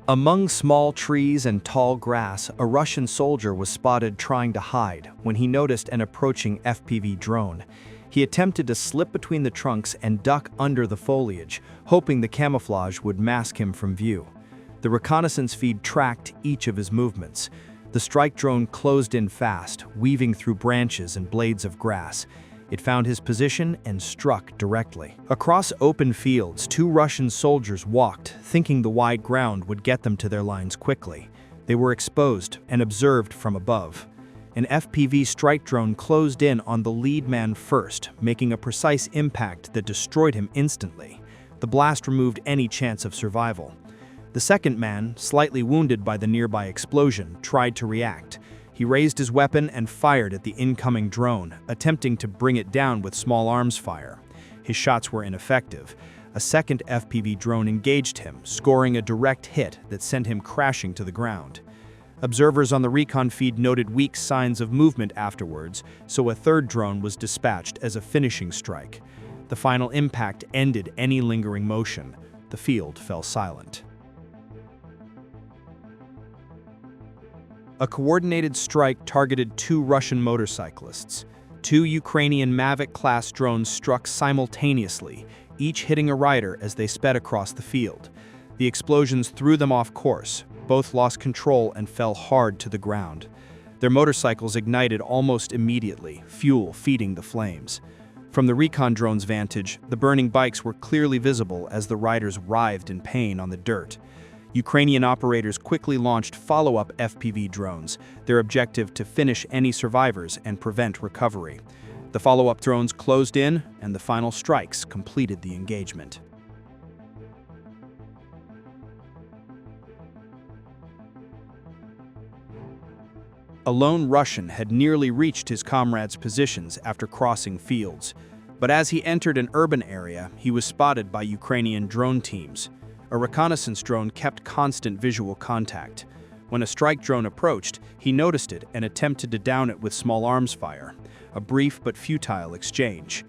Among small trees and tall grass, a Russian soldier was spotted trying to hide when he noticed an approaching FPV drone. He attempted to slip between the trunks and duck under the foliage, hoping the camouflage would mask him from view. The reconnaissance feed tracked each of his movements. The strike drone closed in fast, weaving through branches and blades of grass. It found his position and struck directly. Across open fields, 2 Russian soldiers walked, thinking the wide ground would get them to their lines quickly. They were exposed and observed from above. An FPV strike drone closed in on the lead man first, making a precise impact that destroyed him instantly. The blast removed any chance of survival. The second man, slightly wounded by the nearby explosion, tried to react. He raised his weapon and fired at the incoming drone, attempting to bring it down with small arms fire. His shots were ineffective. A second FPV drone engaged him, scoring a direct hit that sent him crashing to the ground. Observers on the recon feed noted weak signs of movement afterwards, so a third drone was dispatched as a finishing strike. The final impact ended any lingering motion. The field fell silent. A coordinated strike targeted 2 Russian motorcyclists. 2 Ukrainian Mavic-class drones struck simultaneously, each hitting a rider as they sped across the field. The explosions threw them off course. Both lost control and fell hard to the ground. Their motorcycles ignited almost immediately, fuel feeding the flames. From the recon drone's vantage, the burning bikes were clearly visible as the riders writhed in pain on the dirt. Ukrainian operators quickly launched follow-up FPV drones, their objective to finish any survivors and prevent recovery. The follow-up drones closed in, and the final strikes completed the engagement. A lone Russian had nearly reached his comrades' positions after crossing fields, but as he entered an urban area, he was spotted by Ukrainian drone teams. A reconnaissance drone kept constant visual contact. When a strike drone approached, he noticed it and attempted to down it with small arms fire, a brief but futile exchange.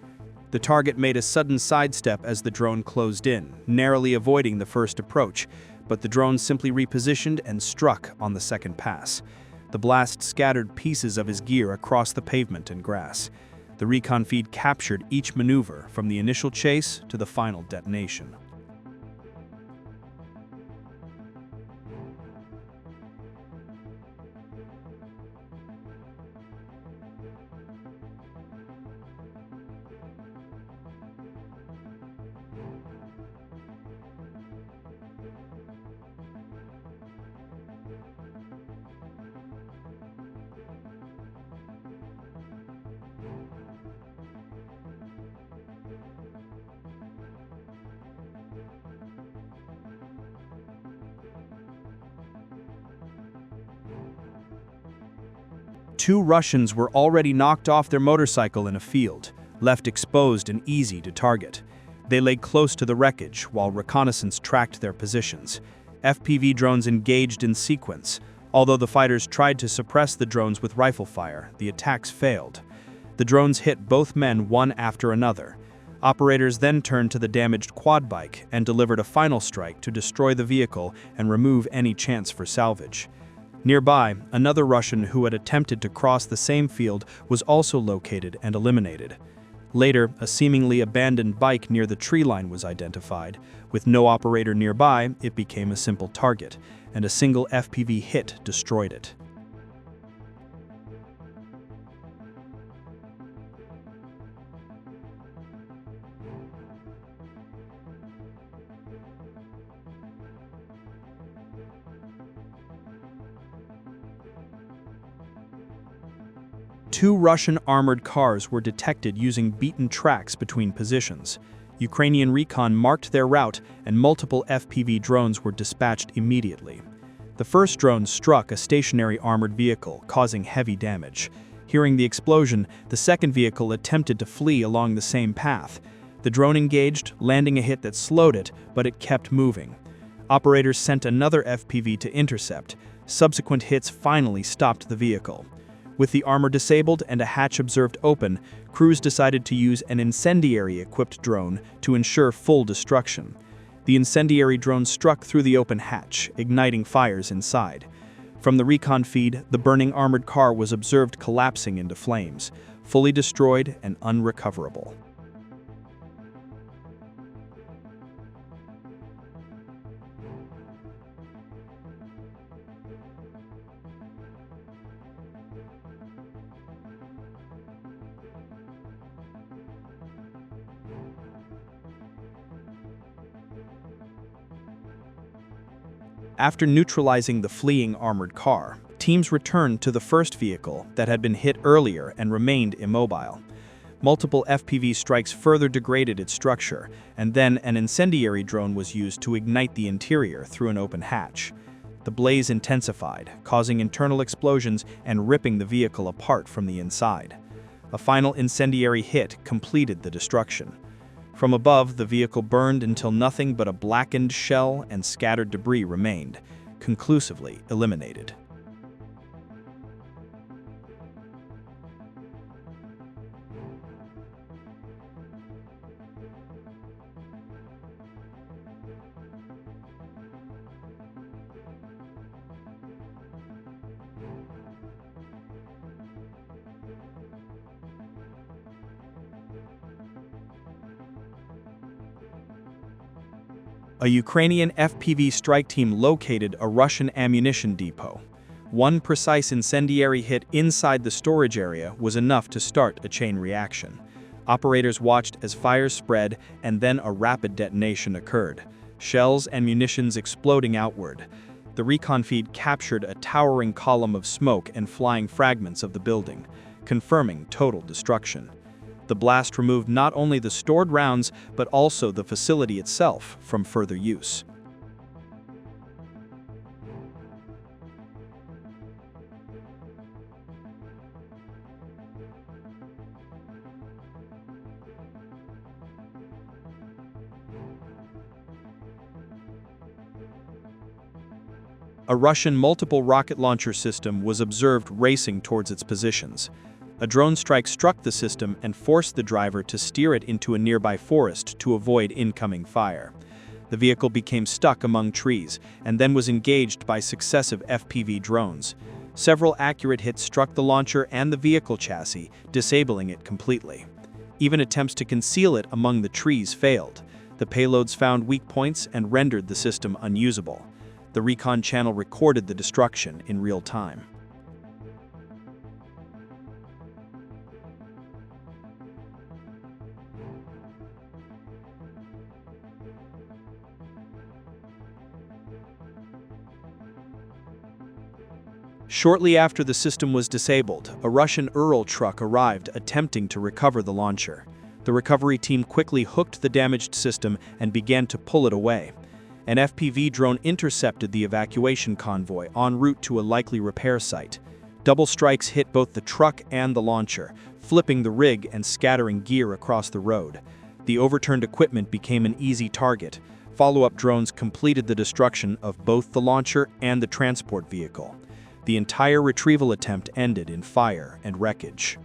The target made a sudden sidestep as the drone closed in, narrowly avoiding the first approach, but the drone simply repositioned and struck on the second pass. The blast scattered pieces of his gear across the pavement and grass. The recon feed captured each maneuver from the initial chase to the final detonation. Two Russians were already knocked off their motorcycle in a field, left exposed and easy to target. They lay close to the wreckage while reconnaissance tracked their positions. FPV drones engaged in sequence. Although the fighters tried to suppress the drones with rifle fire, the attacks failed. The drones hit both men one after another. Operators then turned to the damaged quad bike and delivered a final strike to destroy the vehicle and remove any chance for salvage. Nearby, another Russian who had attempted to cross the same field was also located and eliminated. Later, a seemingly abandoned bike near the tree line was identified. With no operator nearby, it became a simple target, and a single FPV hit destroyed it. Two Russian armored cars were detected using beaten tracks between positions. Ukrainian recon marked their route, and multiple FPV drones were dispatched immediately. The first drone struck a stationary armored vehicle, causing heavy damage. Hearing the explosion, the second vehicle attempted to flee along the same path. The drone engaged, landing a hit that slowed it, but it kept moving. Operators sent another FPV to intercept. Subsequent hits finally stopped the vehicle. With the armor disabled and a hatch observed open, crews decided to use an incendiary-equipped drone to ensure full destruction. The incendiary drone struck through the open hatch, igniting fires inside. From the recon feed, the burning armored car was observed collapsing into flames, fully destroyed and unrecoverable. After neutralizing the fleeing armored car, teams returned to the first vehicle that had been hit earlier and remained immobile. Multiple FPV strikes further degraded its structure, and then an incendiary drone was used to ignite the interior through an open hatch. The blaze intensified, causing internal explosions and ripping the vehicle apart from the inside. A final incendiary hit completed the destruction. From above, the vehicle burned until nothing but a blackened shell and scattered debris remained, conclusively eliminated. A Ukrainian FPV strike team located a Russian ammunition depot. One precise incendiary hit inside the storage area was enough to start a chain reaction. Operators watched as fires spread and then a rapid detonation occurred, shells and munitions exploding outward. The recon feed captured a towering column of smoke and flying fragments of the building, confirming total destruction. The blast removed not only the stored rounds, but also the facility itself from further use. A Russian multiple rocket launcher system was observed racing towards its positions. A drone strike struck the system and forced the driver to steer it into a nearby forest to avoid incoming fire. The vehicle became stuck among trees and then was engaged by successive FPV drones. Several accurate hits struck the launcher and the vehicle chassis, disabling it completely. Even attempts to conceal it among the trees failed. The payloads found weak points and rendered the system unusable. The recon channel recorded the destruction in real time. Shortly after the system was disabled, a Russian Ural truck arrived attempting to recover the launcher. The recovery team quickly hooked the damaged system and began to pull it away. An FPV drone intercepted the evacuation convoy en route to a likely repair site. Double strikes hit both the truck and the launcher, flipping the rig and scattering gear across the road. The overturned equipment became an easy target. Follow-up drones completed the destruction of both the launcher and the transport vehicle. The entire retrieval attempt ended in fire and wreckage.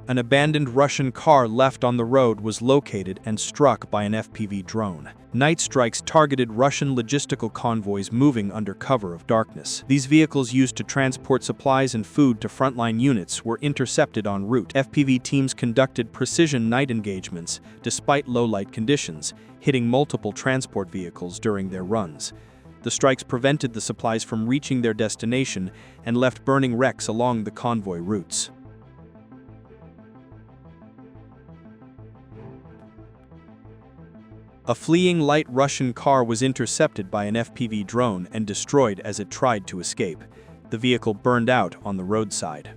An abandoned Russian car left on the road was located and struck by an FPV drone. Night strikes targeted Russian logistical convoys moving under cover of darkness. These vehicles used to transport supplies and food to frontline units were intercepted en route. FPV teams conducted precision night engagements despite low-light conditions, hitting multiple transport vehicles during their runs. The strikes prevented the supplies from reaching their destination and left burning wrecks along the convoy routes. A fleeing light Russian car was intercepted by an FPV drone and destroyed as it tried to escape. The vehicle burned out on the roadside.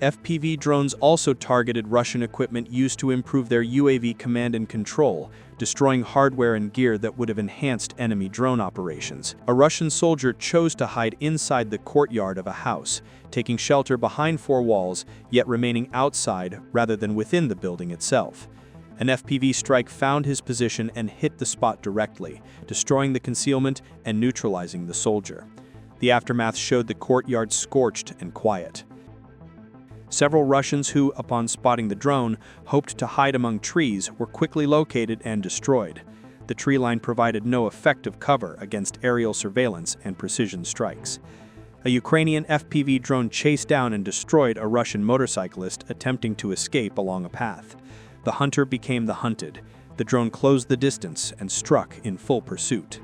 FPV drones also targeted Russian equipment used to improve their UAV command and control, destroying hardware and gear that would have enhanced enemy drone operations. A Russian soldier chose to hide inside the courtyard of a house, taking shelter behind four walls, yet remaining outside rather than within the building itself. An FPV strike found his position and hit the spot directly, destroying the concealment and neutralizing the soldier. The aftermath showed the courtyard scorched and quiet. Several Russians who, upon spotting the drone, hoped to hide among trees were quickly located and destroyed. The tree line provided no effective cover against aerial surveillance and precision strikes. A Ukrainian FPV drone chased down and destroyed a Russian motorcyclist attempting to escape along a path. The hunter became the hunted. The drone closed the distance and struck in full pursuit.